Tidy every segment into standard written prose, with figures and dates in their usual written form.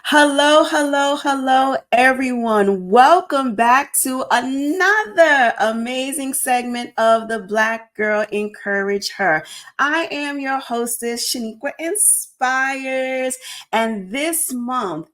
Hello, hello, hello, everyone. Welcome back to another amazing segment of the Black Girl Encourage Her. I am your hostess, Sheniqua Inspires, and this month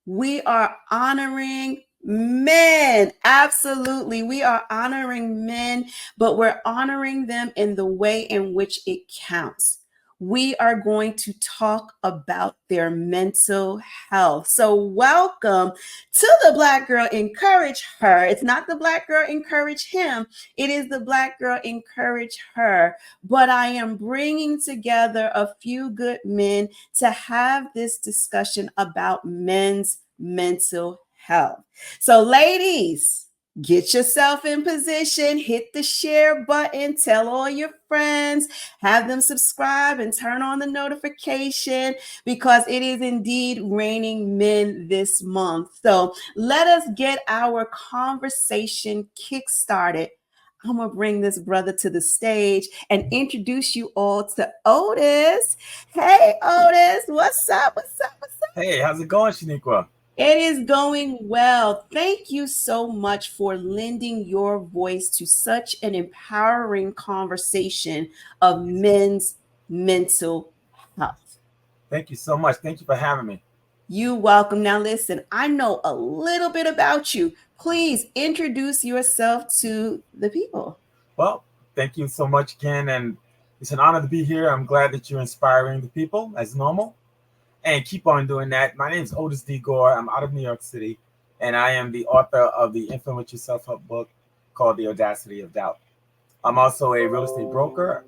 we are honoring men. Absolutely. We are honoring men, but we're honoring them in the way in which it counts. We are going to talk about their mental health. So, welcome to the Black Girl Encourage Her. It's not the Black Girl Encourage Him, it is the Black Girl Encourage Her. But I am bringing together a few good men to have this discussion about men's mental health. So, ladies, get yourself in position, hit the share button, tell all your friends, have them subscribe and turn on the notification because it is indeed raining men this month. So let us get our conversation kick-started. I'm going to bring this brother to the stage and introduce you all to Otis. Hey, Otis, what's up? What's up? What's up? Hey, how's it going, Sheniqua? It is going well. Thank you so much for lending your voice to such an empowering conversation of men's mental health. Thank you so much. Thank you for having me. You welcome. Now listen, I know a little bit about you. Please introduce yourself to the people. Well, thank you so much again, and it's an honor to be here. I'm glad that you're inspiring the people as normal, and keep on doing that. My name is Otis D. Gore. I'm out of New York City, and I am the author of the influential self-help book called The Audacity of Doubt. I'm also a real estate broker,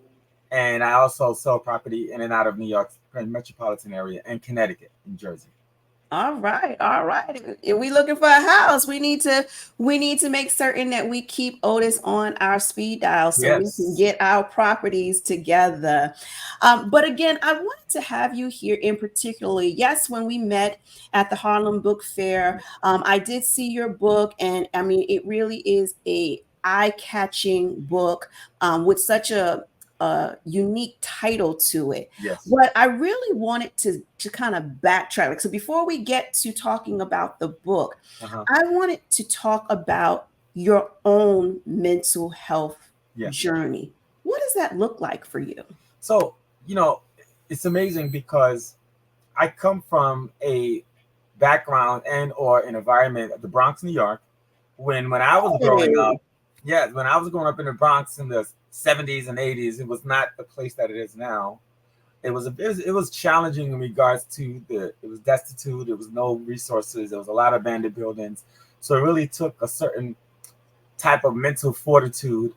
and I also sell property in and out of New York metropolitan area and Connecticut and Jersey. All right, all right. If we looking for a house, we need to make certain that we keep Otis on our speed dial so we can Yes. get our properties together. But again, I wanted to have you here in particularly. Yes, when we met at the Harlem Book Fair, I did see your book, and I mean, it really is a eye-catching book with such a unique title to it. Yes. But I really wanted to kind of backtrack. So before we get to talking about the book, Uh-huh. I wanted to talk about your own mental health Yeah. journey. What does that look like for you? So, you know, it's amazing because I come from a background and or an environment of the Bronx, New York. When I was growing up, Hey. yeah, when I was growing up in the Bronx in the 70s and 80s, it was not the place that it is now. It was challenging in regards to it was destitute, there was no resources, there was a lot of abandoned buildings. So it really took a certain type of mental fortitude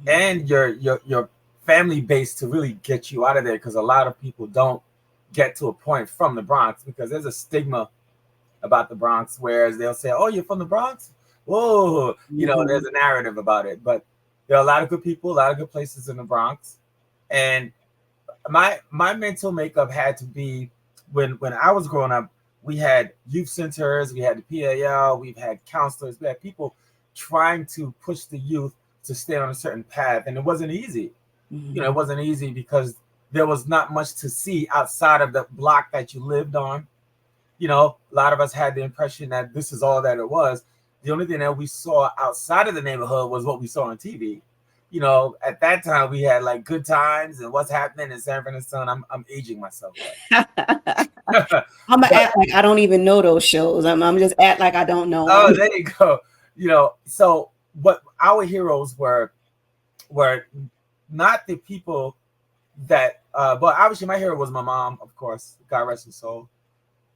and your family base to really get you out of there, because a lot of people don't get to a point from the Bronx because there's a stigma about the Bronx, whereas they'll say, "Oh, you're from the Bronx? Whoa!" Mhm. There's a narrative about it, but there are a lot of good people, a lot of good places in the Bronx, and my mental makeup had to be when I was growing up. We had youth centers, we had the PAL, we've had counselors, we had people trying to push the youth to stay on a certain path, and it wasn't easy. It Mhm. wasn't easy because there was not much to see outside of the block that you lived on. A lot of us had the impression that this is all that it was. The only thing that we saw outside of the neighborhood was what we saw on TV. At that time we had like Good Times and What's Happening in San Francisco. And I'm aging myself, but I'm gonna but act like I don't even know those shows. I'm just act like I don't know oh, them. there you go. So what our heroes were not the people that. But obviously, my hero was my mom, of course. God rest her soul.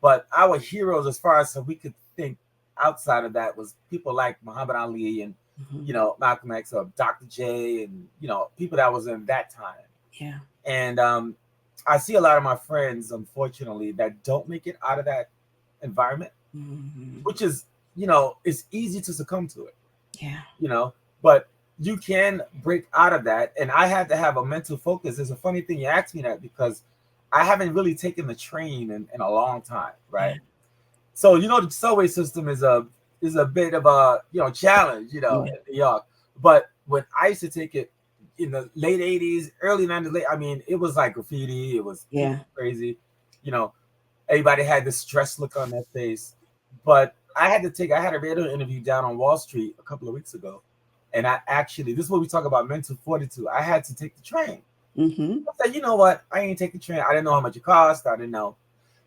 But our heroes, as far as so we could think outside of that, was people like Muhammad Ali and Mhm. Malcolm X or Dr. J and people that was in that time. Yeah. And I see a lot of my friends, unfortunately, that don't make it out of that environment, which is, it's easy to succumb to it, Yeah. but you can break out of that. And I had to have a mental focus. It's a funny thing you asked me that, because I haven't really taken the train in a long time, right? Yeah. So, the subway system is a bit of a, challenge, in Yeah. New York. But when I used to take it in the late 80s, early 90s, I mean, it was like graffiti. It was people Yeah. crazy. You know, everybody had this stressed look on their face. But I had a radio interview down on Wall Street a couple of weeks ago. And this is what we talk about mental fortitude. I had to take the train. Mm-hmm. I said, you know what? I ain't take the train. I didn't know how much it cost. I didn't know.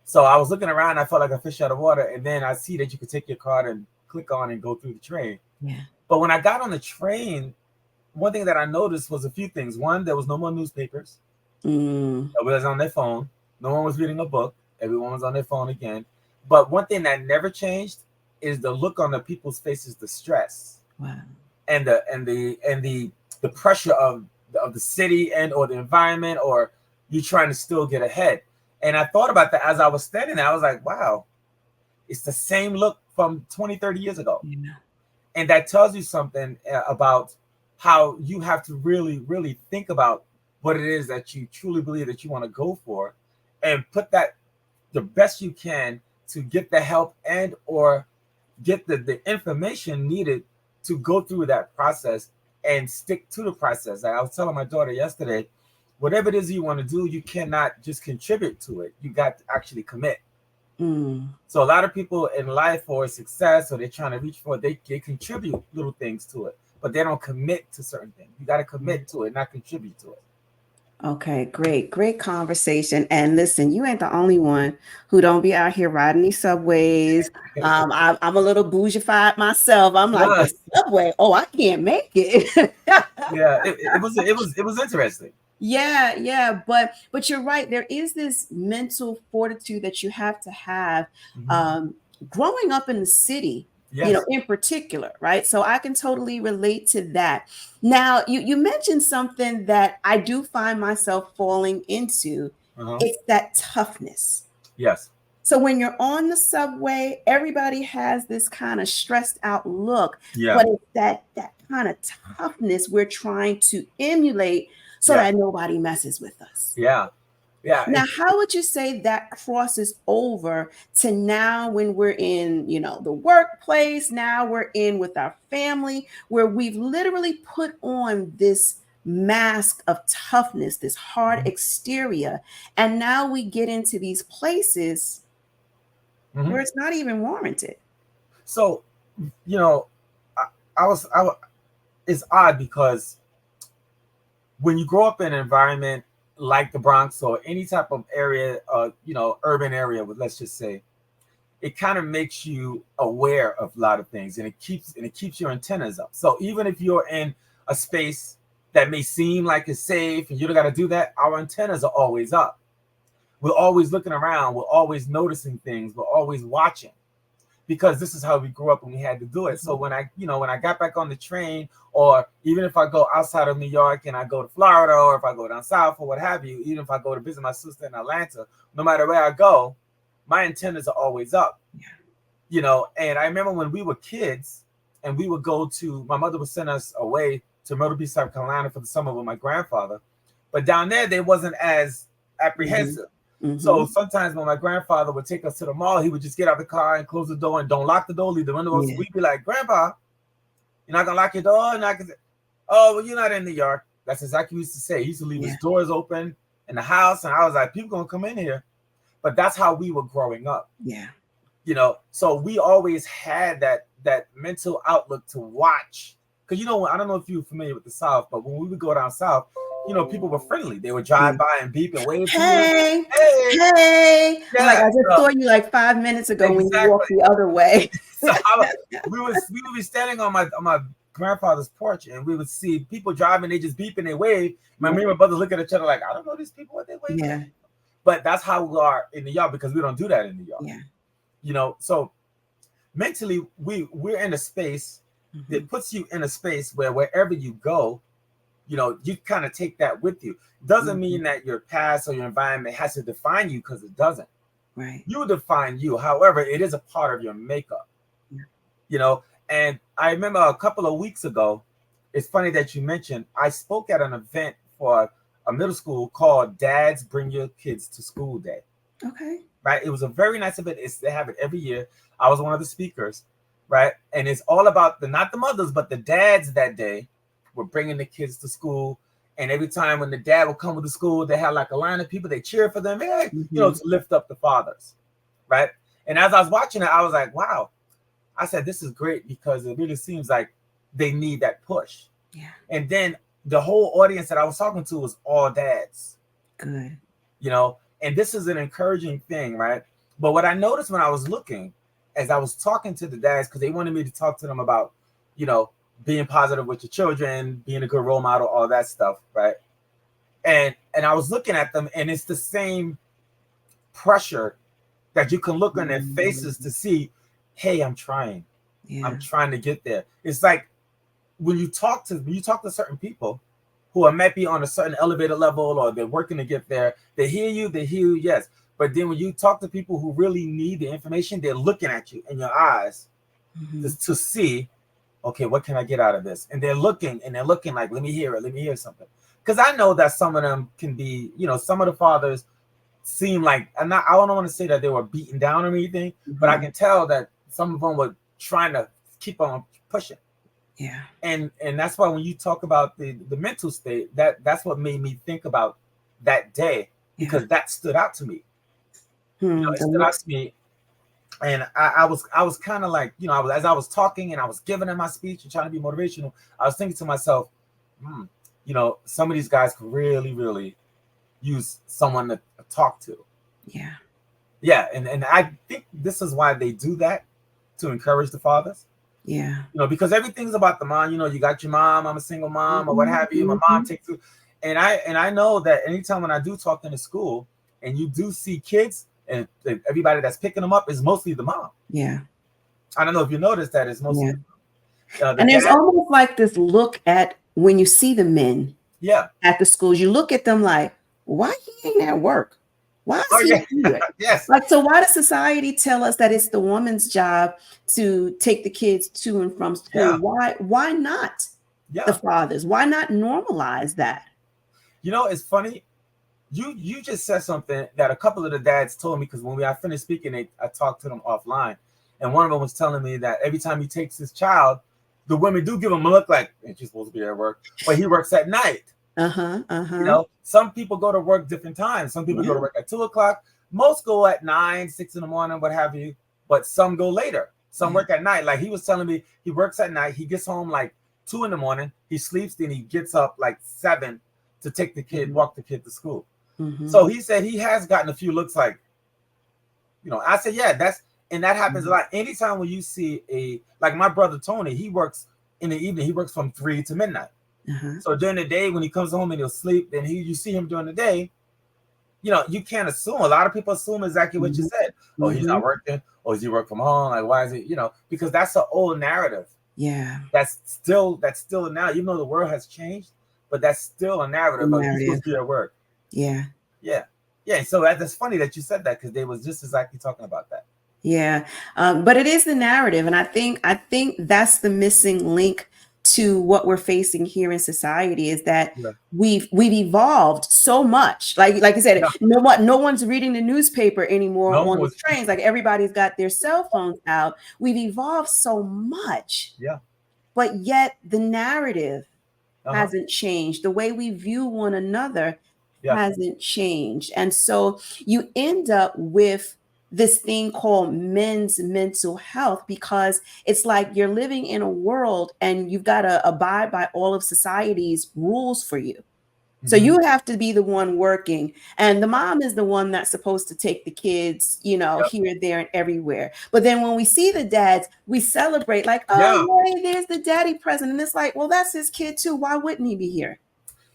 So I was looking around. I felt like a fish out of water. And then I see that you could take your card and click on and go through the train. Yeah. But when I got on the train, one thing that I noticed was a few things. One, there was no more newspapers. Nobody was on their phone. No one was reading a book. Everyone was on their phone again. But one thing that never changed is the look on the people's faces, the stress. Wow. And the pressure of the city and or the environment, or you trying to still get ahead. And I thought about that as I was standing there. I was like, wow, it's the same look from 20, 30 years ago. Yeah. And that tells you something about how you have to really, really think about what it is that you truly believe that you want to go for, and put that the best you can to get the help and or get the information needed to go through that process and stick to the process. Like I was telling my daughter yesterday, whatever it is you want to do, you cannot just contribute to it. You got to actually commit. So a lot of people in life, for success, or they're trying to reach for it, they contribute little things to it, but they don't commit to certain things. You got to commit to it, not contribute to it. Okay, great conversation. And listen, you ain't the only one who don't be out here riding these subways. I'm a little bougified myself. I'm like, the subway. Oh, I can't make it. Yeah, it was interesting. Yeah, but you're right. There is this mental fortitude that you have to have, growing up in the city. Yes. In particular, right? So I can totally relate to that. Now, you mentioned something that I do find myself falling into. It's that toughness. Yes. So when you're on the subway, everybody has this kind of stressed out look, Yeah. but it's that kind of toughness we're trying to emulate so that nobody messes with us. Yeah. Yeah. Now, how would you say that crosses over to now when we're in, the workplace, now we're in with our family, where we've literally put on this mask of toughness, this hard exterior, and now we get into these places where it's not even warranted. So, it's odd because when you grow up in an environment like the Bronx or any type of area, urban area, let's just say, it kind of makes you aware of a lot of things, and it keeps your antennas up. So even if you're in a space that may seem like it's safe and you don't got to do that, our antennas are always up. We're always looking around. We're always noticing things. We're always watching, because this is how we grew up and we had to do it. So when I got back on the train, or even if I go outside of New York and I go to Florida, or if I go down south or what have you, even if I go to visit my sister in Atlanta, no matter where I go, my antennas are always up. And I remember when we were kids and we would go to, my mother would send us away to Myrtle Beach, South Carolina for the summer with my grandfather. But down there, they wasn't as apprehensive. So sometimes when my grandfather would take us to the mall, he would just get out the car and close the door and don't lock the door, leave the window open. We'd be like, Grandpa, you're not gonna lock your door? And I could say, oh, well, you're not in New York. That's exactly what he used to say. He used to leave his doors open in the house, and I was like, people gonna come in here. But that's how we were growing up. Yeah. So we always had that mental outlook to watch. Because I don't know if you're familiar with the South, but when we would go down south, people were friendly. They would drive by and beep and wave to you. Hey. Yeah, like I just saw you like 5 minutes ago when you walked the other way. So we would be standing on my grandfather's porch, and we would see people driving. They just beep and they wave. Me and my brother look at each other like, I don't know these people, what they wave. Yeah. But that's how we are in New York, because we don't do that in New York. Yeah. So mentally we're in a space that puts you in a space where wherever you go, you kind of take that with you. Doesn't mean that your past or your environment has to define you, because it doesn't. Right. You define you. However, it is a part of your makeup. Yeah. And I remember a couple of weeks ago, it's funny that you mentioned, I spoke at an event for a middle school called Dads Bring Your Kids to School Day. Okay. Right. It was a very nice event. They have it every year. I was one of the speakers. Right. And it's all about not the mothers, but the dads that day were bringing the kids to school. And every time when the dad would come to the school, they had like a line of people, they cheer for them, hey, to lift up the fathers. Right. And as I was watching it, I was like, wow. I said, this is great, because it really seems like they need that push. Yeah. And then the whole audience that I was talking to was all dads. Good. And this is an encouraging thing, right? But what I noticed when I was looking, as I was talking to the dads, because they wanted me to talk to them about, being positive with your children, being a good role model, all that stuff, right? And I was looking at them, and it's the same pressure that you can look on their faces to see, hey, I'm trying. Yeah. I'm trying to get there. It's like when you talk to certain people who are maybe on a certain elevator level, or they're working to get there, they hear you, yes. But then when you talk to people who really need the information, they're looking at you in your eyes to see, okay, what can I get out of this? And they're looking like, let me hear something. Because I know that some of them can be, some of the fathers seem like, I don't want to say that they were beaten down or anything, but I can tell that some of them were trying to keep on pushing. Yeah. And that's why when you talk about the mental state, that's what made me think about that day, because that stood out to me. It stood out to me. And I was kind of like, as I was talking and I was giving them my speech and trying to be motivational, I was thinking to myself, some of these guys could really, really use someone to talk to. Yeah. Yeah. And I think this is why they do that, to encourage the fathers. Yeah. Because everything's about the mom. You got your mom, I'm a single mom, or what have you. My mom takes you. And I know that anytime when I do talk in the school and you do see kids, and everybody that's picking them up is mostly the mom. Yeah. I don't know if you noticed that it's mostly and there's almost like this look at when you see the men at the schools, you look at them like, why he ain't at work? Why is he here? Yes. Like, so why does society tell us that it's the woman's job to take the kids to and from school? Why not the fathers? Why not normalize that? It's funny. You just said something that a couple of the dads told me, because when I finished speaking, I talked to them offline, and one of them was telling me that every time he takes his child, the women do give him a look like, ain't you supposed to be at work? But he works at night. Some people go to work different times. Some people go to work at 2:00. Most go at 9, 6 in the morning, what have you. But some go later. Some work at night. Like he was telling me, he works at night. He gets home like 2 in the morning. He sleeps, then he gets up like 7 to take the kid, walk the kid to school. So he said he has gotten a few looks like, I said, that happens a lot. Anytime when you see like my brother Tony, he works in the evening, he works from 3 to midnight. So during the day, when he comes home and he'll sleep, then you see him during the day, you can't assume. A lot of people assume exactly what you said. Oh, he's not working. Oh, does he work from home? Like, why is he, because that's an old narrative. Yeah. That's still now, even though the world has changed, but that's still a narrative of he's supposed to be at work. Yeah. Yeah. So that's funny that you said that, because they was just exactly talking about that. Yeah. But it is the narrative. And I think that's the missing link to what we're facing here in society, is that we've evolved so much. Like you said, no one's reading the newspaper anymore on the trains. Like everybody's got their cell phones out. We've evolved so much. Yeah. But yet the narrative hasn't changed. The way we view one another hasn't changed. And so you end up with this thing called men's mental health, because it's like you're living in a world and you've got to abide by all of society's rules for you. So you have to be the one working, and the mom is the one that's supposed to take the kids, here, there, and everywhere. But then when we see the dads, we celebrate like, oh, hey, there's the daddy present. And it's like, well, that's his kid too. Why wouldn't he be here?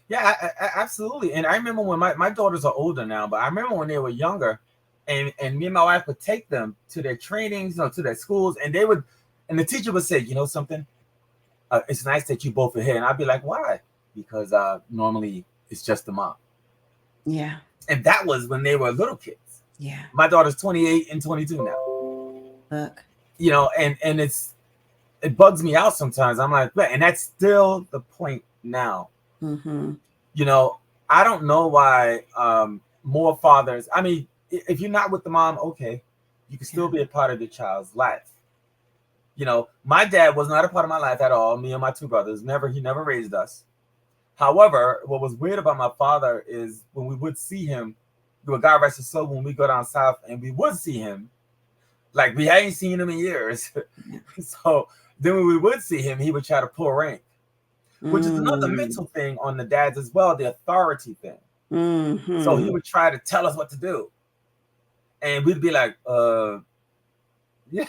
Yeah, absolutely. And I remember when my daughters are older now, but I remember when they were younger, and me and my wife would take them to their trainings, to their schools, and the teacher would say, something, it's nice that you both are here. And I'd be like, why? because normally it's just the mom. Yeah. And that was when they were little kids. Yeah. My daughter's 28 and 22 now. Look. And it bugs me out sometimes. I'm like, and that's still the point now. Mm-hmm. I don't know why more fathers. I mean, if you're not with the mom, okay, you can still be a part of the child's life. My dad was not a part of my life at all. Me and my two brothers, he never raised us. However, what was weird about my father is when we would see him, God rest his soul, when we go down south and we would see him, like we hadn't seen him in years. So then when we would see him, he would try to pull rank, which is another mental thing on the dads as well, the authority thing. Mm-hmm. So he would try to tell us what to do. And we'd be like, yeah,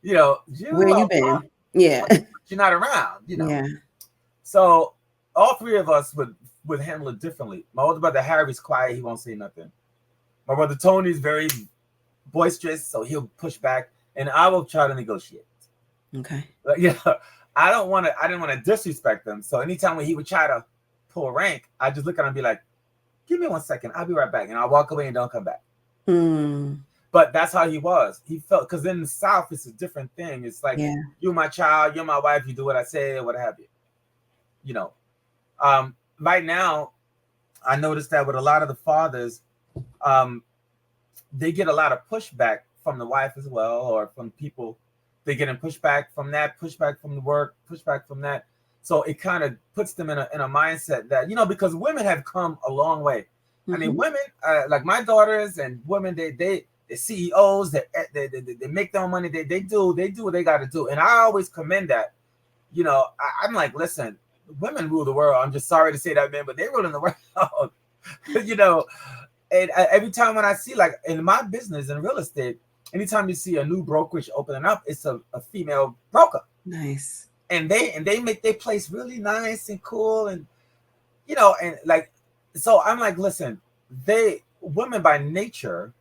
where you been? Yeah. You're not around, Yeah. So all three of us would handle it differently. My older brother Harry's quiet, he won't say nothing. My brother Tony's very boisterous, so he'll push back, and I will try to negotiate. Okay. But, I didn't want to disrespect them. So anytime when he would try to pull rank, I just look at him and be like, "Give me 1 second, I'll be right back," and I'll walk away and don't come back. But that's how he was. He felt, because in the South it's a different thing. It's like, you're my child, you're my wife, you do what I say, or what have you. Right now, I noticed that with a lot of the fathers, they get a lot of pushback from the wife as well, or from people. They get pushback from that, pushback from the work, pushback from that. So it kind of puts them in a mindset that, because women have come a long way. Mm-hmm. I mean, women, like my daughters and women, they're CEOs, they make their own money. They do what they got to do. And I always commend that. I'm like, listen, women rule the world. I'm just sorry to say that, man, but they're ruling the world. And every time when I see, like in my business in real estate, anytime you see a new brokerage opening up, it's a female broker. Nice. And they make their place really nice and cool, and and like, so I'm like, listen, women by nature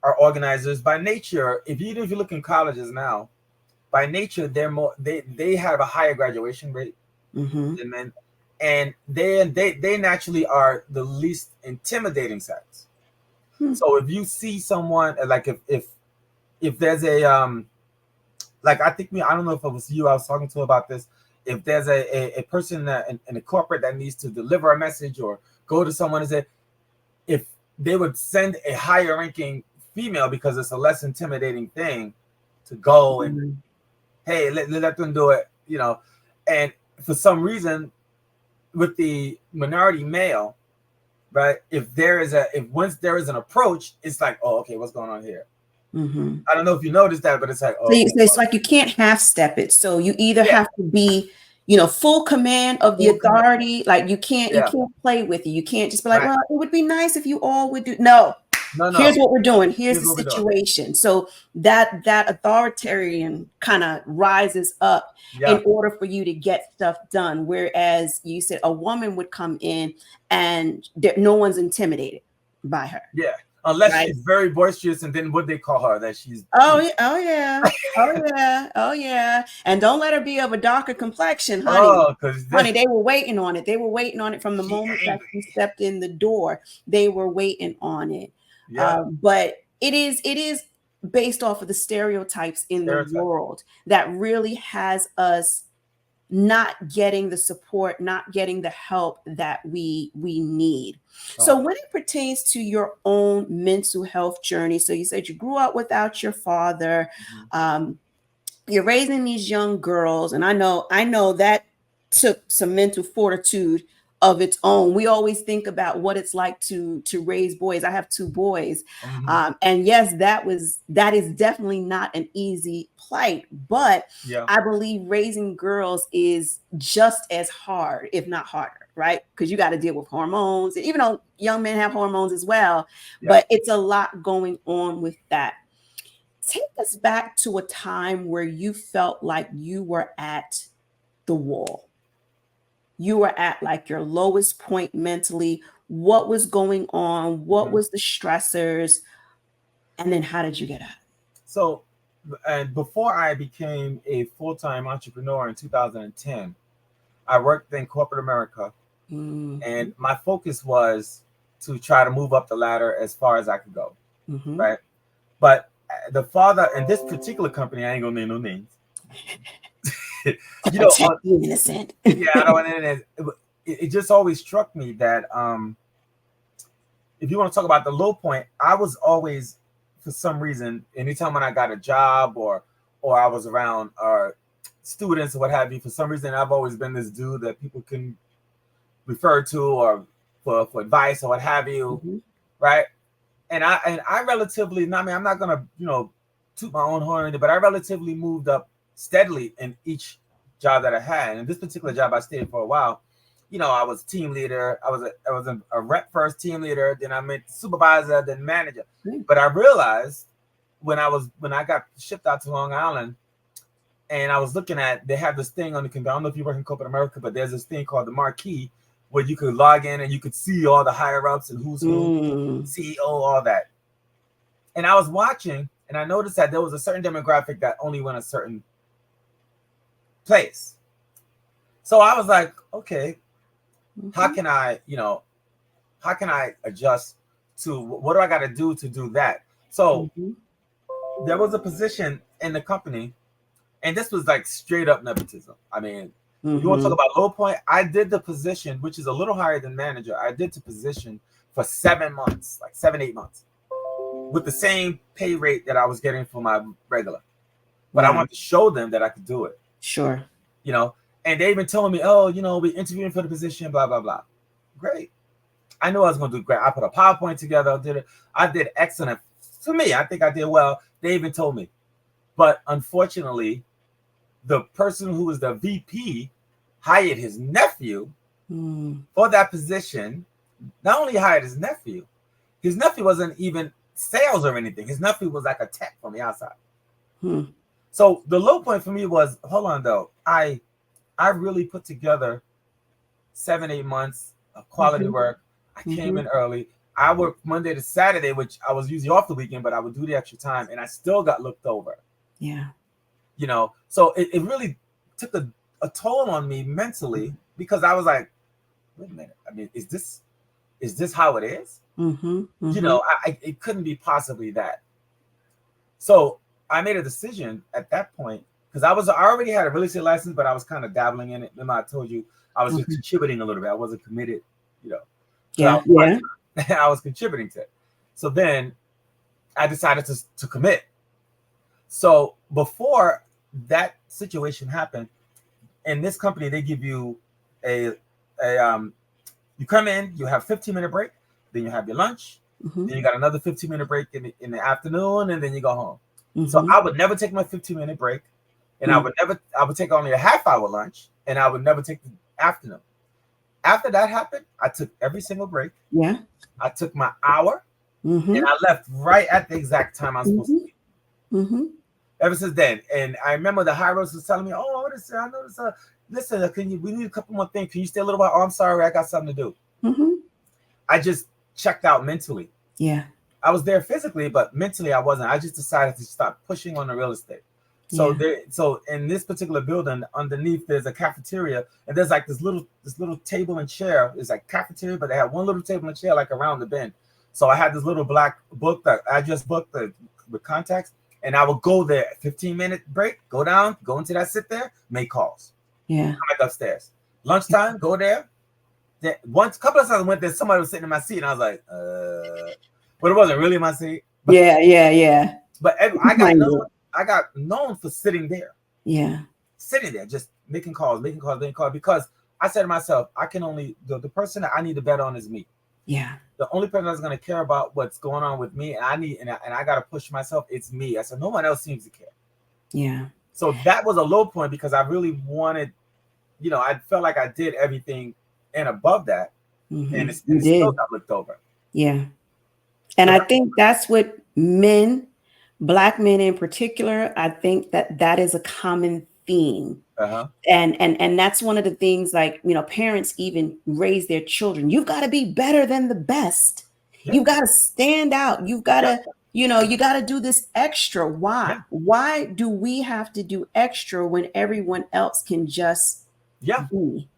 are organizers by nature. Even if you look in colleges now, by nature they have a higher graduation rate than men, and they naturally are the least intimidating sex. So if you see someone, like if there's a like, I don't know if it was you I was talking to about this. If there's a person in a corporate that needs to deliver a message or go to someone and say, if they would send a higher ranking female, because it's a less intimidating thing to go and hey, let them do it, and for some reason with the minority male, right? Once there is an approach, it's like, oh, okay, what's going on here? I don't know if you noticed that, but it's like, so it's like you can't half step it. So you either have to be, full command of the authority. Like you can't play with it. You can't just be like, well, it would be nice if you all would do. No. Here's what we're doing. Here's the situation. So that authoritarian kind of rises up in order for you to get stuff done. Whereas you said a woman would come in and no one's intimidated by her. Yeah. Unless she's very boisterous, and then what they call her, that she's oh yeah, and don't let her be of a darker complexion, honey. Honey, they were waiting on it. They were waiting on it from the moment that she stepped in the door. They were waiting on it. But it is based off of the stereotypes in the world that really has us not getting the support, not getting the help that we need. So when it pertains to your own mental health journey, so you said you grew up without your father, you're raising these young girls, and I know that took some mental fortitude of its own. We always think about what it's like to raise boys. I have two boys. And yes, that is definitely not an easy plight, but I believe raising girls is just as hard, if not harder, right? Because you got to deal with hormones, even though young men have hormones as well, but it's a lot going on with that. Take us back to a time where you felt like you were at the wall. You were at like your lowest point mentally. What was going on? What was the stressors? And then how did you get out? So, and before I became a full-time entrepreneur in 2010, I worked in corporate America Mm-hmm. And my focus was to try to move up the ladder as far as I could go, Mm-hmm. right? But the father in this particular company, I ain't gonna name no names. To you know, protect the innocent. yeah, I don't. It just always struck me that if you want to talk about the low point, I was always, for some reason, anytime when I got a job or I was around students or what have you, for some reason I've always been this dude that people can refer to or for advice or what have you, Mm-hmm. right? And I relatively, I mean, I'm not gonna toot my own horn, but I relatively moved up steadily in each job that I had. And this particular job, I stayed for a while. I was team leader. I was a rep first, team leader. Then I went supervisor, then manager. But I realized when I got shipped out to Long Island, and I was looking at, they have this thing on the computer. I don't know if you work in corporate America, but there's this thing called the Marquee, where you could log in and you could see all the higher ups and who's who, Mm. CEO, all that. And I was watching, and I noticed that there was a certain demographic that only went a certain place. So I was like, okay, how Mm-hmm. can how can I adjust to what do I got to do that? So Mm-hmm. there was a position in the company, and this was like straight up nepotism. I mean, if you want to talk Mm-hmm. about low point, I did the position, which is a little higher than manager. I did the position for 7 months, like 7, 8 months, with the same pay rate that I was getting for my regular. But I Wow. wanted to show them that I could do it, Sure. you know. And they even told me, oh, we're interviewing for the position, blah blah blah. Great. I knew I was going to do great. I put a PowerPoint together. Did it. I did excellent. To me, I think I did well. They even told me, but unfortunately, the person who was the VP hired his nephew Mm. for that position. Not only hired his nephew wasn't even sales or anything. His nephew was like a tech from the outside. Hmm. So the low point for me was, hold on though, I really put together 7, 8 months of quality Mm-hmm. work. I came Mm-hmm. in early. I worked Monday to Saturday, which I was usually off the weekend, but I would do the extra time, and I still got looked over. Yeah. So it really took a toll on me mentally, because I was like, wait a minute. I mean, is this how it is? Mm-hmm. Mm-hmm. It couldn't be possibly that. So I made a decision at that point, because I already had a real estate license, but I was kind of dabbling in it. Remember, I told you I was just Mm-hmm. contributing a little bit. I wasn't committed, because I Yeah. was Yeah. part-time. I was contributing to it. So then I decided to commit. So before that situation happened, in this company, they give you a a you come in, you have 15-minute break, then you have your lunch, Mm-hmm. then you got another 15-minute break in the afternoon, and then you go home. So Mm-hmm. I would never take my 15-minute break, and I would take only a half-hour lunch, and I would never take the afternoon. After that happened, I took every single break. Yeah. I took my hour, and Mm-hmm. I left right at the exact time I was supposed to Mm-hmm. leave. Mm-hmm. Ever since then, and I remember the high roads was telling me, "Oh, I noticed. Listen, we need a couple more things. Can you stay a little while? Oh, I'm sorry, I got something to do." Mm-hmm. I just checked out mentally. Yeah. I was there physically, but mentally I wasn't. I just decided to stop pushing on the real estate. Yeah. So in this particular building, underneath there's a cafeteria, and there's like this little table and chair. It's like cafeteria, but they have one little table and chair like around the bend. So I had this little black book that I just booked with contacts, and I would go there, 15-minute break, go down, go into that, sit there, make calls, Yeah. come back upstairs. Lunchtime, go there. Then once, a couple of times I went there, somebody was sitting in my seat, and I was like, but it wasn't really my seat. But Yeah. Yeah. Yeah. but Behind it. I got known for Yeah. sitting there, just making calls, making calls, because I said to myself, I can only the person that I need to bet on is me. Yeah. The only person that's going to care about what's going on with me, and I got to push myself. It's me. I said no one else seems to care. Yeah. So that was a low point, because I really wanted, I felt like I did everything and above that, and Mm-hmm. You it still did. got looked over. Yeah. And So I that, think that's what men, Black men in particular, I think that is a common theme. uh-huh. And that's one of the things, like, parents even raise their children. You've got to be better than the best. Yeah, You've got to stand out. You've got yeah, to, you got to do this extra. Why? yeah, Why do we have to do extra when everyone else can just yeah. be?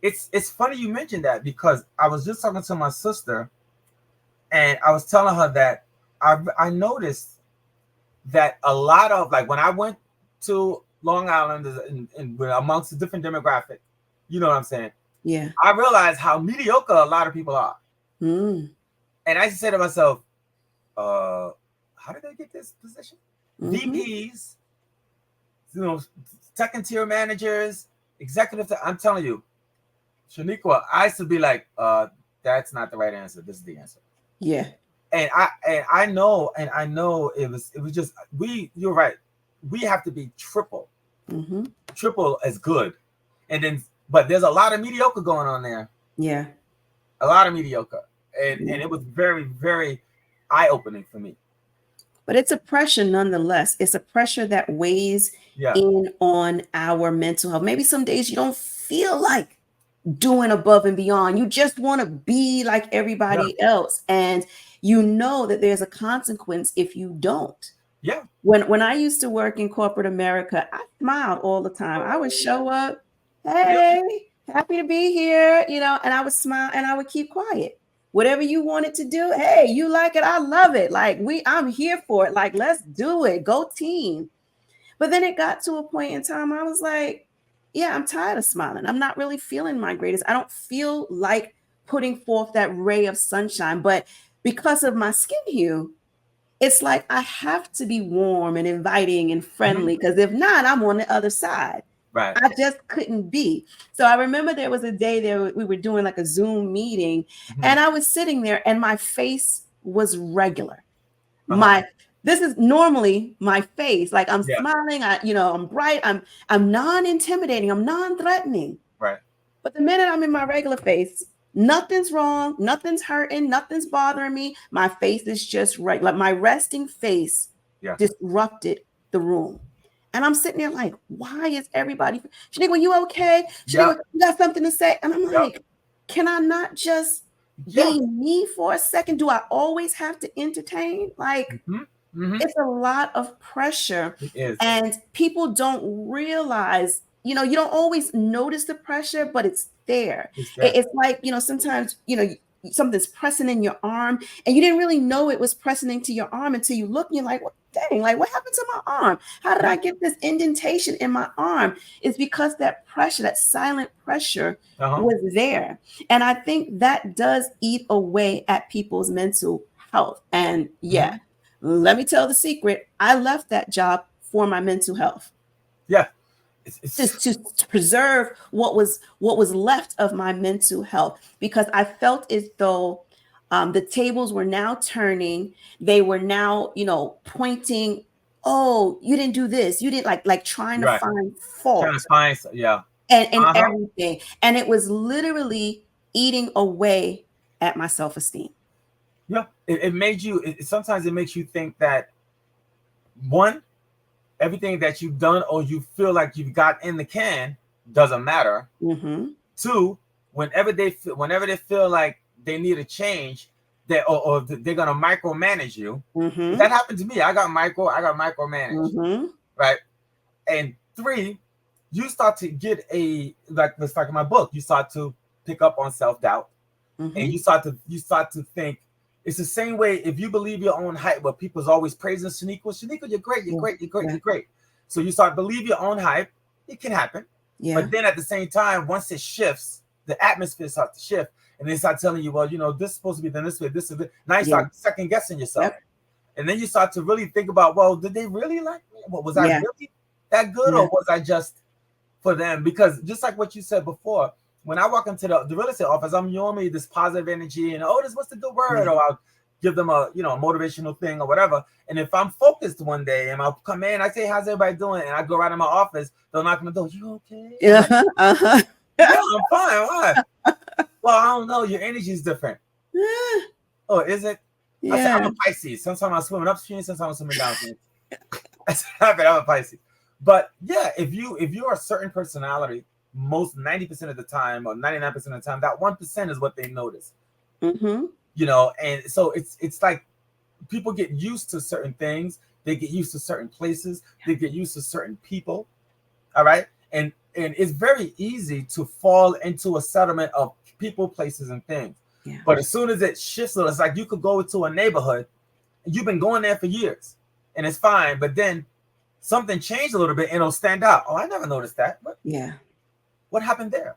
it's funny you mentioned that, because I was just talking to my sister, and I was telling her that I noticed that a lot of, like, when I went to Long Island and amongst the different demographic, you know what I'm saying? Yeah. I realized how mediocre a lot of people are. Mm. And I used to say to myself, how did they get this position? Mm-hmm. VPs, second tier managers, executive. I'm telling you, Sheniqua, I used to be like, that's not the right answer. This is the answer. Yeah. And I know it was just you're right. We have to be triple Mm-hmm. as good. And then, but there's a lot of mediocre going on there. Yeah. A lot of mediocre. And Yeah. it was very, very eye-opening for me. But it's a pressure nonetheless. It's a pressure that weighs Yeah. in on our mental health. Maybe some days you don't feel like doing above and beyond. You just want to be like everybody else. And you know that there's a consequence if you don't. Yeah. When I used to work in corporate America, I smiled all the time. I would show up, Yep. hey, happy to be here, and I would smile and I would keep quiet. Whatever you wanted to do, hey, you like it, I love it. Like I'm here for it. Like, let's do it. Go team. But then it got to a point in time I was like, yeah, I'm tired of smiling. I'm not really feeling my greatest. I don't feel like putting forth that ray of sunshine. But because of my skin hue, it's like I have to be warm and inviting and friendly, because if not, I'm on the other side. Right. I just couldn't be. So I remember there was a day there we were doing like a Zoom meeting, and I was sitting there and my face was regular. My This is normally my face. Like I'm smiling, I'm bright, I'm non-intimidating, I'm non-threatening. Right. But the minute I'm in my regular face, nothing's wrong, nothing's hurting, nothing's bothering me. My face is just right. Like my resting face disrupted the room. And I'm sitting there like, why is everybody, Sheniqua, you okay? Sheniqua, you got something to say? And I'm like, can I not just be me for a second? Do I always have to entertain? Like, it's a lot of pressure. It is. And people don't realize, you don't always notice the pressure, but it's there. It's like, sometimes, something's pressing in your arm and you didn't really know it was pressing into your arm until you look and you're like, well, dang, like what happened to my arm? How did I get this indentation in my arm? It's because that pressure, that silent pressure was there. And I think that does eat away at people's mental health. And let me tell the secret. I left that job for my mental health. Yeah. Just to preserve what was left of my mental health, because I felt as though the tables were now turning. They were now, pointing, oh, you didn't do this. You didn't like trying to find fault. And everything. And it was literally eating away at my self-esteem. Yeah. It made you, sometimes it makes you think that, one, everything that you've done or you feel like you've got in the can doesn't matter. Two, whenever they feel like they need a change, or they're gonna micromanage you. That happened to me. I got micromanaged. Right. And three, you start to get let's talk in my book. You start to pick up on self-doubt, and you start to think. It's the same way if you believe your own hype, but people's always praising Sheniqua, you're great, you're great. So you start to believe your own hype, it can happen. But then at the same time, once it shifts, the atmosphere starts to shift, and they start telling you, well, this is supposed to be done this way, this is it. Now you start second guessing yourself. And then you start to really think about, well, did they really like me? What was I really that good, or was I just for them? Because just like what you said before, when I walk into the real estate office, I'm normally this positive energy and Otis, what's the good word? Or I'll give them a motivational thing or whatever. And if I'm focused one day and I'll come in, I say, how's everybody doing? And I go right in my office, they'll knock on the door, you okay? Yeah, I'm fine. Why? Well, I don't know. Your energy is different. Oh, is it? I said, I'm a Pisces. Sometimes I'm swimming upstream, sometimes I'm swimming downstream. I'm a Pisces. But yeah, if you're a certain personality, most 90% of the time or 99% of the time, that 1% is what they notice. And so it's like people get used to certain things, they get used to certain places, they get used to certain people. All right. And and it's very easy to fall into a settlement of people, places, and things. Yeah. But as soon as it shifts, it's like you could go to a neighborhood, and you've been going there for years, and it's fine. But then something changed a little bit, and it'll stand out. Oh, I never noticed that. What happened there?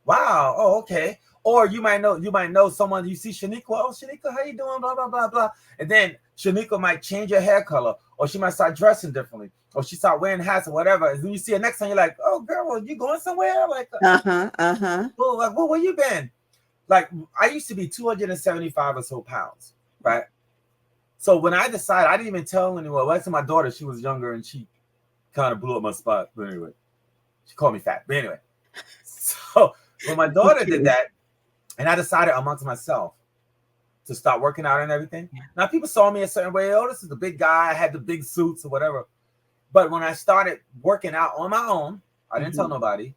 Wow. Oh, okay. Or you might know someone. You see Sheniqua. Oh, Sheniqua, how you doing? Blah blah blah blah. And then Sheniqua might change her hair color, or she might start dressing differently, or she start wearing hats or whatever. And then you see her next time, you're like, oh girl, well, you going somewhere? Like, well, like, well, where you been? Like, I used to be 275 or so pounds, right? So when I decided, I didn't even tell anyone. Well, to my daughter, she was younger and she kind of blew up my spot. But anyway, she called me fat. But anyway, so when my daughter did that, and I decided amongst myself to start working out and everything. Yeah. Now people saw me a certain way. Oh, this is the big guy. I had the big suits or whatever. But when I started working out on my own, I didn't tell nobody.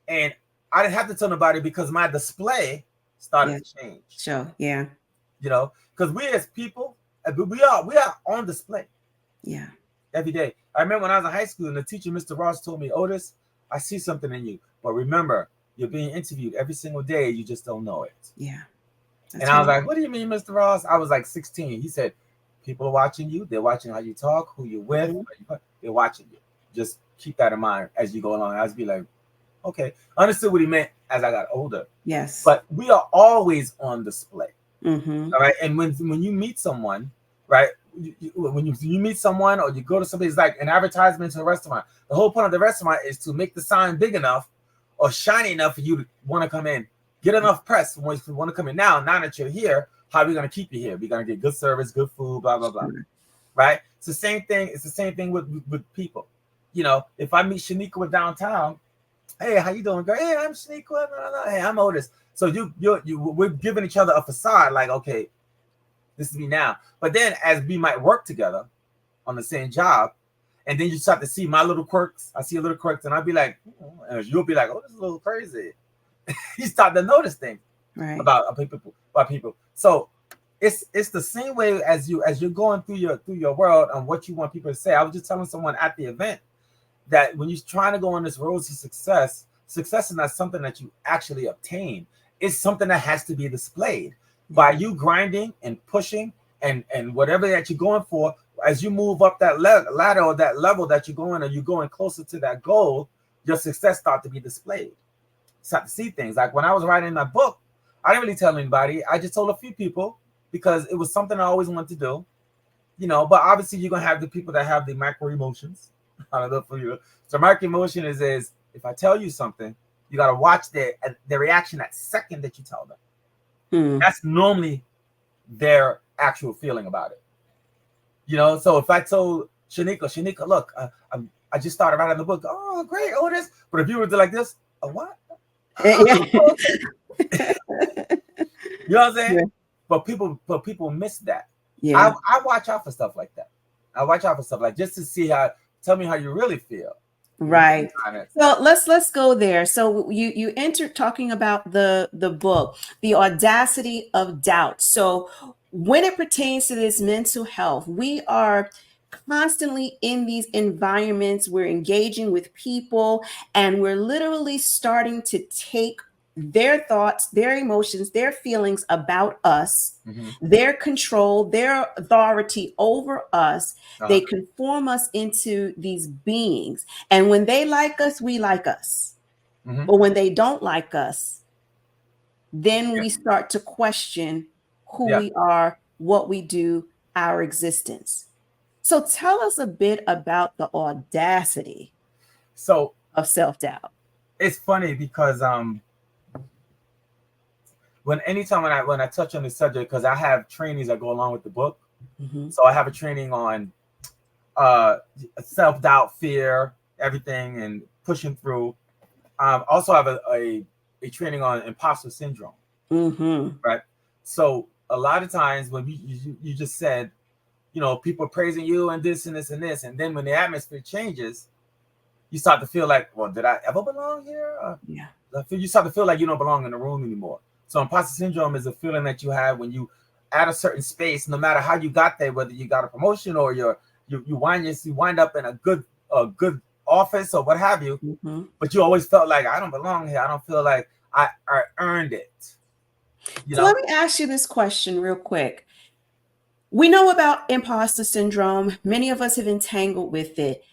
And I didn't have to tell nobody because my display started to change. Sure. Yeah. You know, because we as people, we are on display. Yeah. Every day. I remember when I was in high school and the teacher, Mr. Ross, told me, Otis, I see something in you. But remember, you're being interviewed every single day. You just don't know it. Yeah. And I was like, what do you mean, Mr. Ross? I was like 16. He said, people are watching you. They're watching how you talk, who you're with. They're watching you. Just keep that in mind as you go along. I was be like, okay. I understood what he meant as I got older. Yes. But we are always on display. All right. And when you meet someone, right, when you meet someone or you go to somebody's like an advertisement to a restaurant, the whole point of the restaurant is to make the sign big enough or shiny enough for you to want to come in, get enough press when you want to come in. Now that you're here, how are we going to keep you here? We're going to get good service, good food, blah, blah, blah. Right? It's the same thing. It's the same thing with people. You know, if I meet Sheniqua downtown, hey, how you doing, girl? Hey, I'm Sheniqua. Hey, I'm Otis. So we're giving each other a facade like, okay, this is me now. But then as we might work together on the same job, and then you start to see my little quirks. I see a little quirks, and I'll be like, and you'll be like, oh, this is a little crazy. You start to notice things about people. So it's the same way as you're going through your world and what you want people to say. I was just telling someone at the event that when you're trying to go on this road to success is not something that you actually obtain. It's something that has to be displayed by you grinding and pushing and whatever that you're going for. As you move up that ladder or that level that you're going, or you're going closer to that goal, your success start to be displayed. Start to see things. Like when I was writing that book, I didn't really tell anybody. I just told a few people because it was something I always wanted to do. You know, but obviously you're gonna have the people that have the micro emotions. I don't know for you. So micro emotion is if I tell you something, you gotta watch the reaction that second that you tell them. That's normally their actual feeling about it. You know, so if I told Sheniqua, look, I just started writing the book. Oh, great, Otis. But if you were to like this, a what? You know what I'm saying? Yeah. But people miss that. Yeah. I watch out for stuff like that. I watch out for stuff like just to see tell me how you really feel. Right. So let's go there. So you entered talking about the book, The Audacity of Doubt. So when it pertains to this mental health, we are constantly in these environments. We're engaging with people, and we're literally starting to take their thoughts, their emotions, their feelings about us, their control, their authority over us. They conform us into these beings. And when they like us, we like us. But when they don't like us, then we start to question who we are, what we do, our existence. So tell us a bit about the audacity of self-doubt. It's funny because anytime when I touch on the subject, because I have trainings that go along with the book. So I have a training on self-doubt, fear, everything, and pushing through. Also have a training on imposter syndrome. Right. So a lot of times when you just said, you know, people are praising you and this and this and this, and then when the atmosphere changes, you start to feel like, well, did I ever belong here? You start to feel like you don't belong in the room anymore. So imposter syndrome is a feeling that you have when you at a certain space, no matter how you got there, whether you got a promotion or you wind up in a good office or what have you, but you always felt like I don't belong here. I don't feel like I earned it. So let me ask you this question real quick. We know about imposter syndrome. Many of us have entangled with it.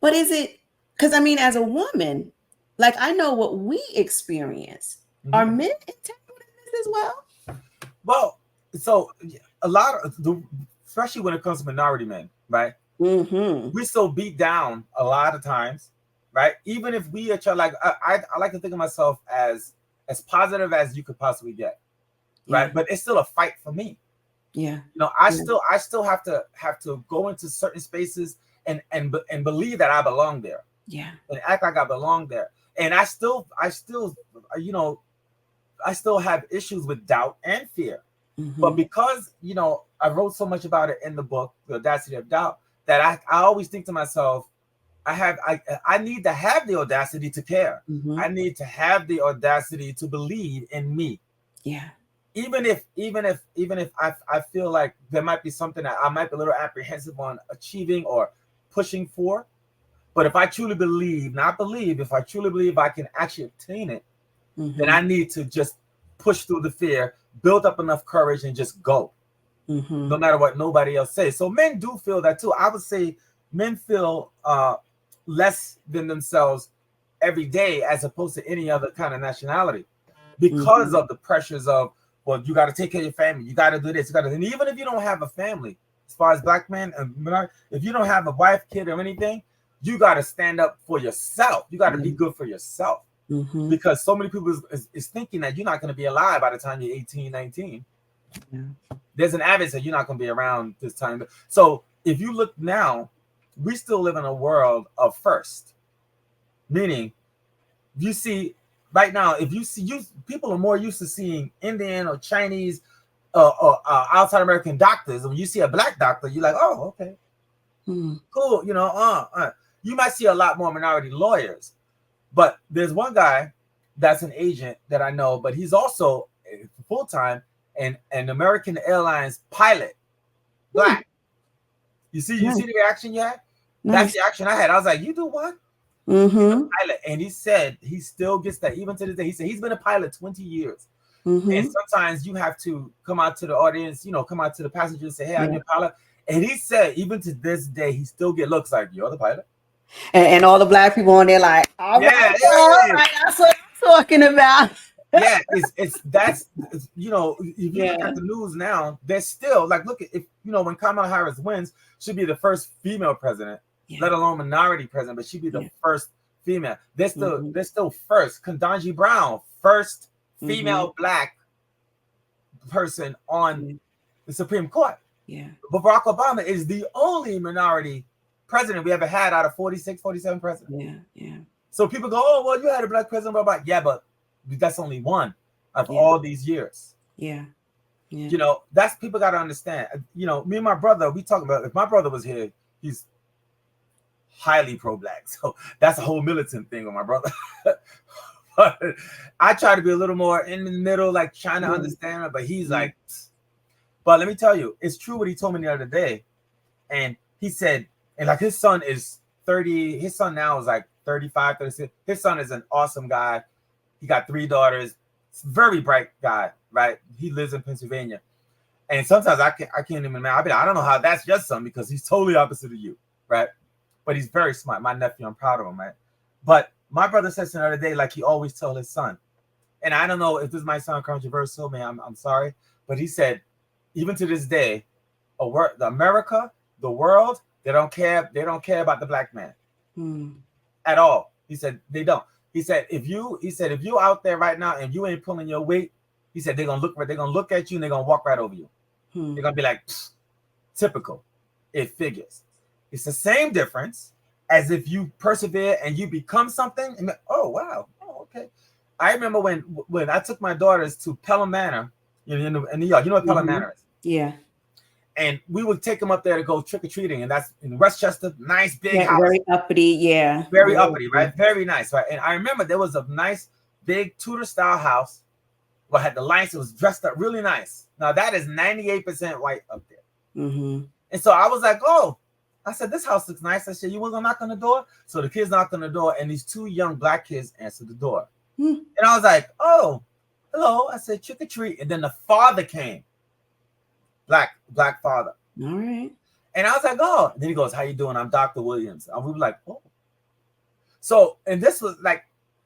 But is it, because I mean, as a woman, like I know what we experience. Are men entangled in this as well? Well, so a lot of the, especially when it comes to minority men, right? We're so beat down a lot of times, right? Even if we are trying, like I like to think of myself as positive as you could possibly get, right? But it's still a fight for me. Yeah. You know, I still have to go into certain spaces and believe that I belong there. Yeah. And act like I belong there. And I still you know, I still have issues with doubt and fear. But because, you know, I wrote so much about it in the book, The Audacity of Doubt, that I always think to myself, I need to have the audacity to care. I need to have the audacity to believe in me. Yeah. Even if I feel like there might be something that I might be a little apprehensive on achieving or pushing for. But if I truly believe, if I truly believe I can actually obtain it, then I need to just push through the fear, build up enough courage, and just go. No matter what nobody else says. So men do feel that too. I would say men feel less than themselves every day as opposed to any other kind of nationality because of the pressures of, well, you got to take care of your family. You got to do this. And even if you don't have a family, as far as black men, if you don't have a wife, kid, or anything, you got to stand up for yourself. You got to be good for yourself. Because so many people is thinking that you're not going to be alive by the time you're 18, 19. Yeah. There's an adage that you're not going to be around this time. So if you look now, we still live in a world of first. Meaning, you see, right now, if you see, people are more used to seeing Indian or Chinese or outside American doctors. And when you see a black doctor, you're like, oh, okay. Cool. You know, you might see a lot more minority lawyers. But there's one guy that's an agent that I know, but he's also full-time an American Airlines pilot, black. You see the reaction you had? That's the action I had. I was like, you do what? Pilot. And he said he still gets that even to this day. He said he's been a pilot 20 years. And sometimes you have to come out to the audience, you know, come out to the passenger and say, hey, I'm your pilot. And he said even to this day, he still get looks like, you're the pilot. And all the black people on there like, all right, that's what I'm talking about. Yeah, that's you know, if you look at the news now, there's still like, look at, if you know, when Kamala Harris wins, she'll be the first female president, let alone minority president, but she'd be the first female. They're still first. Ketanji Brown, first female black person on the Supreme Court. Yeah. But Barack Obama is the only minority president we ever had out of 46, 47 presidents. Yeah, yeah. So people go, oh, well, you had a black president, blah, blah. Yeah, but that's only one of all these years. Yeah. Yeah. You know, that's, people got to understand. You know, me and my brother, we talk about, if my brother was here, he's highly pro-black. So that's a whole militant thing with my brother. But I try to be a little more in the middle, like trying to understand it, but he's like, but let me tell you, it's true what he told me the other day. And he said, and like his son is 30, his son now is like 35, 36. His son is an awesome guy. He got 3 daughters. Very bright guy, right? He lives in Pennsylvania. And sometimes I can't even imagine. I don't know how that's your son because he's totally opposite of you, right? But he's very smart. My nephew, I'm proud of him, right? But my brother said the other day, like he always told his son, and I don't know if this might sound controversial, man, I'm sorry, but he said, even to this day, America, the world, they don't care about the black man at all. He said they don't. He said if you out there right now and you ain't pulling your weight, he said they're gonna look at you and they're gonna walk right over you. They're gonna be like, typical. It figures. It's the same difference as if you persevere and you become something. And oh wow, oh okay. I remember when I took my daughters to Pelham Manor in New York. You know what Pelham Manor is? Yeah. And we would take them up there to go trick-or-treating, and that's in Westchester, nice big house. Very uppity, very uppity, right? Very nice, right? And I remember there was a nice big Tudor-style house where had the lights. It was dressed up really nice. Now that is 98% white up there. And so I was like, oh, I said, this house looks nice. I said, you want to knock on the door? So the kids knocked on the door, and these two young black kids answered the door. And I was like, oh, hello. I said, trick or treat. And then the father came, black father. All right. And I was like, oh. And then he goes, how you doing? I'm Dr. Williams. And we were like, oh. So, and this was like,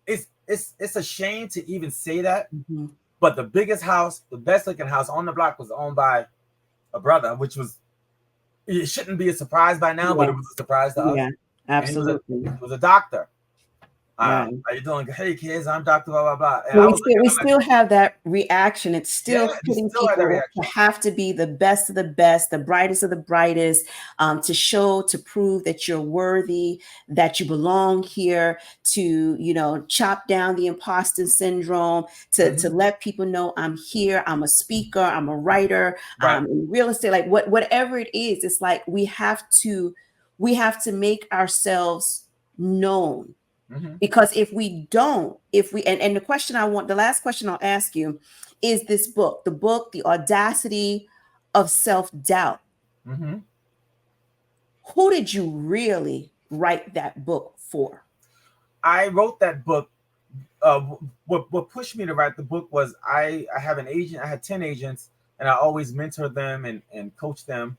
it's a shame to even say that. But the biggest house, the best looking house on the block was owned by a brother, which was, it shouldn't be a surprise by now, but it was a surprise to us. Yeah, absolutely. He was a doctor. Right. How you doing? Hey kids, I'm Dr. Blah blah blah. And So we still have that reaction. It's still putting people to have to be the best of the best, the brightest of the brightest, to prove that you're worthy, that you belong here, to chop down the imposter syndrome, to let people know I'm here, I'm a speaker, I'm a writer, I'm in real estate, like whatever it is. It's like we have to make ourselves known. Because if we don't, and the last question I'll ask you is this book, The Audacity of Self-Doubt. Who did you really write that book for? I wrote that book. What pushed me to write the book was I have an agent. I had 10 agents, and I always mentor them and coach them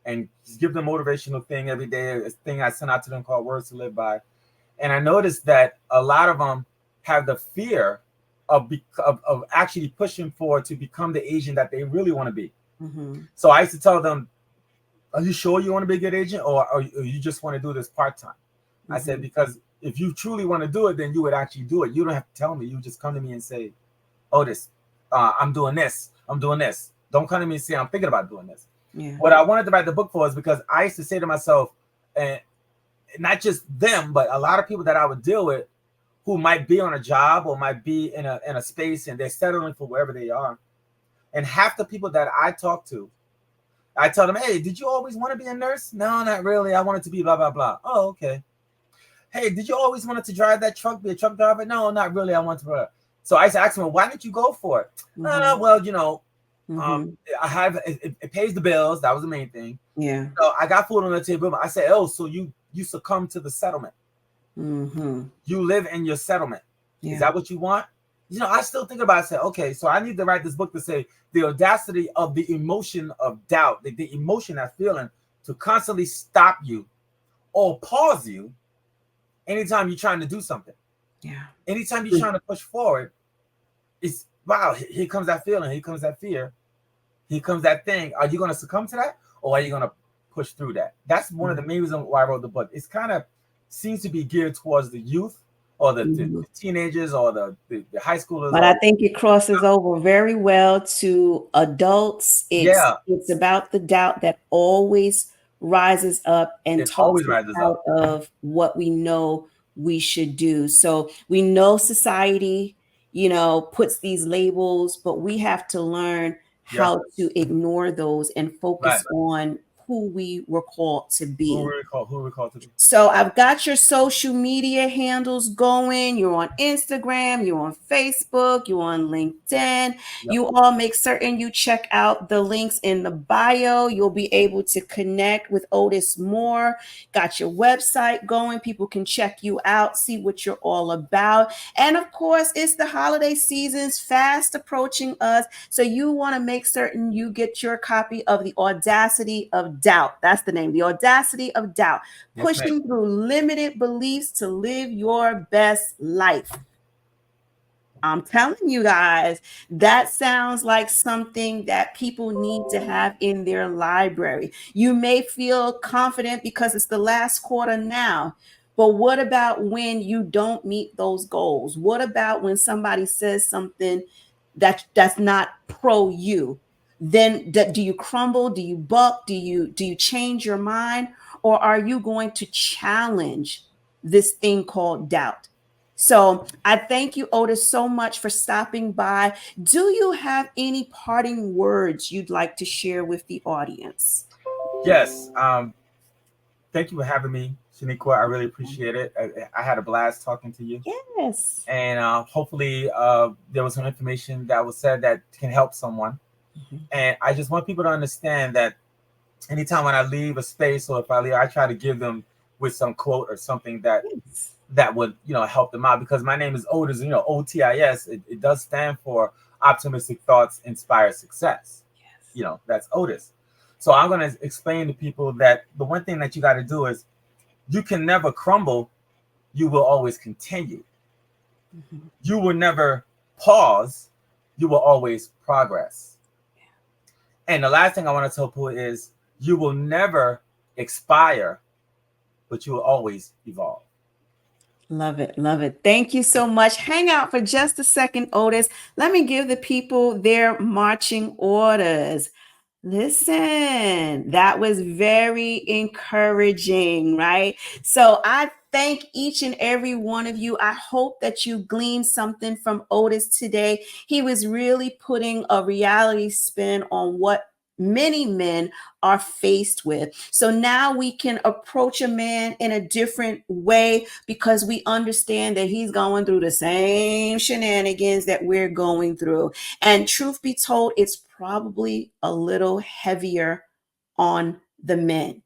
and give them motivational thing every day, a thing I send out to them called Words to Live By. And I noticed that a lot of them have the fear of actually pushing forward to become the agent that they really want to be. So I used to tell them, are you sure you want to be a good agent, or you just want to do this part-time? I said, because if you truly want to do it, then you would actually do it. You don't have to tell me. You just come to me and say, Otis, I'm doing this. I'm doing this. Don't come to me and say, I'm thinking about doing this. What I wanted to write the book for is because I used to say to myself, and not just them, but a lot of people that I would deal with who might be on a job or might be in a space and they're settling for wherever they are. And half the people that I talk to, I tell them, hey, did you always want to be a nurse? No, not really. I wanted to be blah, blah, blah. Oh, okay. Hey, did you always wanted to drive that truck, be a truck driver? No, not really. I want to. So I used to ask them, why didn't you go for it? Well, I have, it pays the bills. That was the main thing. Yeah. So I got food on the table. I said, oh, so you succumb to the settlement. You live in your settlement. Is that what you want? I still think about it. I said, okay, so I need to write this book to say the audacity of the emotion of doubt, the emotion, that feeling to constantly stop you or pause you anytime you're trying to do something. Yeah. Anytime you're trying to push forward, it's wow, here comes that feeling, here comes that fear, here comes that thing. Are you going to succumb to that, or are you going to push through that? That's one of the main reasons why I wrote the book. It's kind of seems to be geared towards the youth or the teenagers or the high schoolers. But I think it crosses over very well to adults. It's about the doubt that always rises up and talks out of what we know we should do. So we know society, puts these labels, but we have to learn how to ignore those and focus on who we were called to be. Who we called to be. So I've got your social media handles going. You're on Instagram, you're on Facebook, you're on LinkedIn. You all make certain you check out the links in the bio. You'll be able to connect with Otis more. Got your website going. People can check you out, see what you're all about. And of course, it's the holiday seasons fast approaching us. So you want to make certain you get your copy of The Audacity of Doubt. That's the name, The Audacity of Doubt. Pushing through limited beliefs to live your best life. I'm telling you guys, that sounds like something that people need to have in their library. You may feel confident because it's the last quarter now, but what about when you don't meet those goals? What about when somebody says something that's not pro you? Then do you crumble? Do you buck? Do you change your mind? Or are you going to challenge this thing called doubt? So I thank you, Otis, so much for stopping by. Do you have any parting words you'd like to share with the audience? Yes. Thank you for having me, Sheniqua. I really appreciate it. I had a blast talking to you. Yes. And hopefully there was some information that was said that can help someone. And I just want people to understand that anytime when I leave a space or if I leave, I try to give them with some quote or something that Yes. would help them out, because my name is Otis, OTIS. It does stand for optimistic thoughts inspire success. That's Otis. So I'm going to explain to people that the one thing that you got to do is you can never crumble, you will always continue. Mhm. You will never pause, you will always progress. And the last thing I want to tell people is you will never expire, but you will always evolve. Love it. Love it. Thank you so much. Hang out for just a second, Otis. Let me give the people their marching orders. Listen, that was very encouraging, right? So I thank each and every one of you. I hope that you gleaned something from Otis today. He was really putting a reality spin on what many men are faced with. So now we can approach a man in a different way because we understand that he's going through the same shenanigans that we're going through. And truth be told, it's probably a little heavier on the men.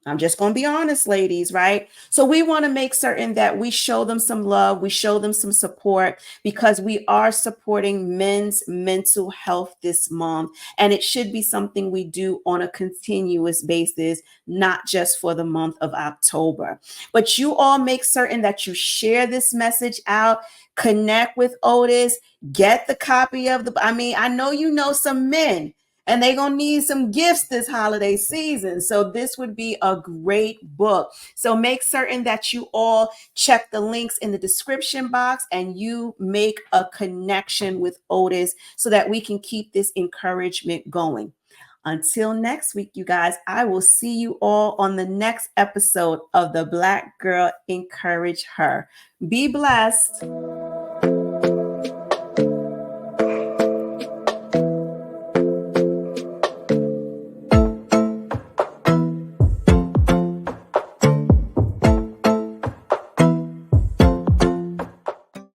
I'm just going to be honest, ladies, right? So we want to make certain that we show them some love, we show them some support because we are supporting men's mental health this month. And it should be something we do on a continuous basis, not just for the month of October. But you all make certain that you share this message out, connect with Otis, get the copy of I know you know some men and they're going to need some gifts this holiday season. So this would be a great book. So make certain that you all check the links in the description box and you make a connection with Otis so that we can keep this encouragement going. Until next week, you guys, I will see you all on the next episode of the Black Girl Encourage Her. Be blessed.